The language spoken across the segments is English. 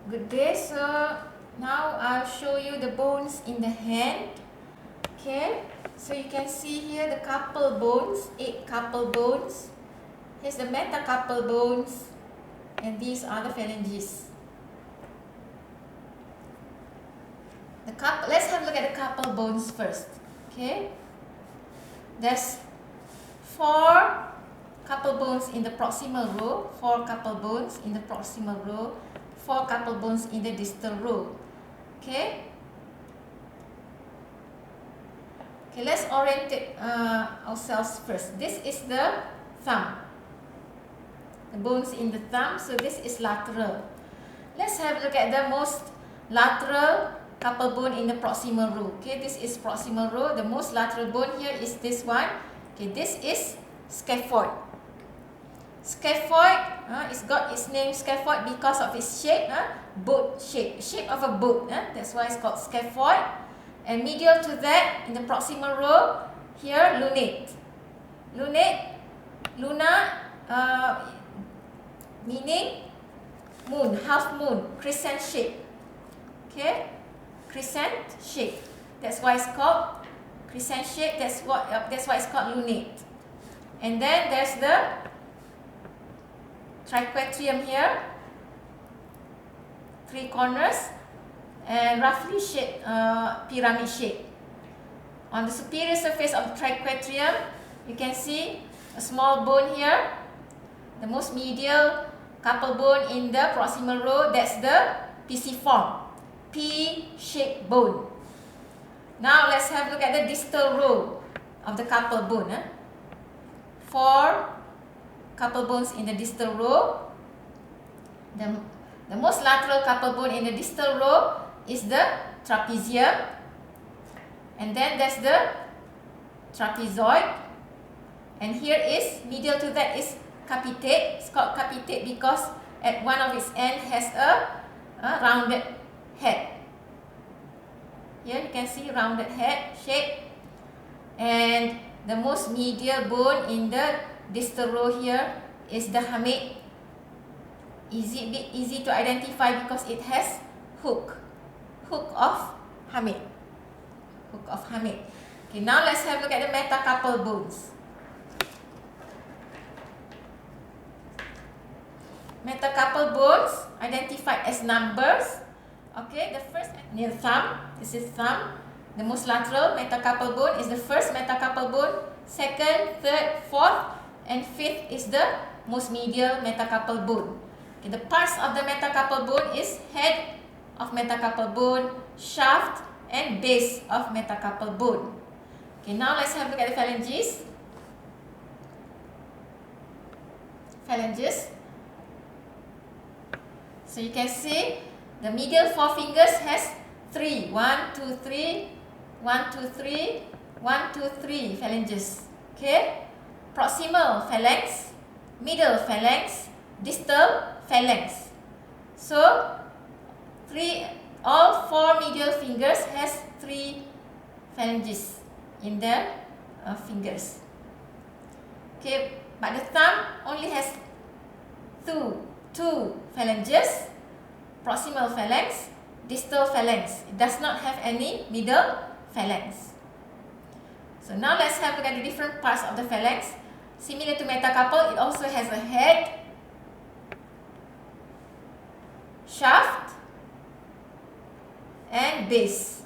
Good day. So now I'll show you the bones in the hand. Okay, so you can see here the carpal bones, 8 carpal bones. Here's the metacarpal bones, and these are the phalanges. Let's have a look at the carpal bones first. Okay, there's 4 carpal bones in the proximal row, 4 carpal bones in the proximal row, 4 carpal bones in the distal row. Okay, let's orientate ourselves first. This is the thumb, the bones in the thumb. So this is lateral. Let's have a look at the most lateral carpal bone in the proximal row. Okay, this is proximal row. The most lateral bone here is this one. Okay, this is scaphoid. Scaphoid, it's got its name scaphoid because of its shape, boat shape of a boat. That's why it's called scaphoid. And medial to that, in the proximal row, here lunate. Luna, meaning moon, half moon, crescent shape. Okay, crescent shape. That's why it's called crescent shape. That's why it's called lunate. And then there's the triquetrium here, 3 corners and roughly shaped pyramid shape. On the superior surface of the triquetrium, you can see a small bone here, the most medial carpal bone in the proximal row. That's the pisiform, P-shaped bone. Now let's have a look at the distal row of the carpal bone. 4 carpal bones in the distal row. The most lateral carpal bone in the distal row is the trapezium, and then there's the trapezoid, and here is medial to that is capitate. It's called capitate because at one of its end has a rounded head. Here you can see rounded head shape, and the most medial bone in the distal row here is the hamate. Easy to identify because it has hook of hamate. Okay, now let's have a look at the metacarpal bones. Metacarpal bones identified as numbers. Okay, the first near thumb. This is thumb. The most lateral metacarpal bone is the first metacarpal bone. Second, third, fourth, and fifth is the most medial metacarpal bone. Okay, the parts of the metacarpal bone is head of metacarpal bone, shaft, and base of metacarpal bone. Okay, now let's have a look at the phalanges. So you can see the medial 4 fingers has 3. 1, 2, 3, 1, 2, 3, 1, 2, 3 phalanges. Okay, proximal phalanx, middle phalanx, distal phalanx. So all 4 medial fingers has 3 phalanges in their fingers. Okay, but the thumb only has 2 phalanges, proximal phalanx, distal phalanx. It does not have any middle phalanx. So now let's have a look at the different parts of the phalanx. Similar to metacarpal, it also has a head, shaft, and base.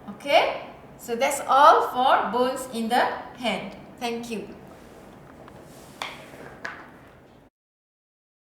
Okay, so that's all for bones in the hand. Thank you.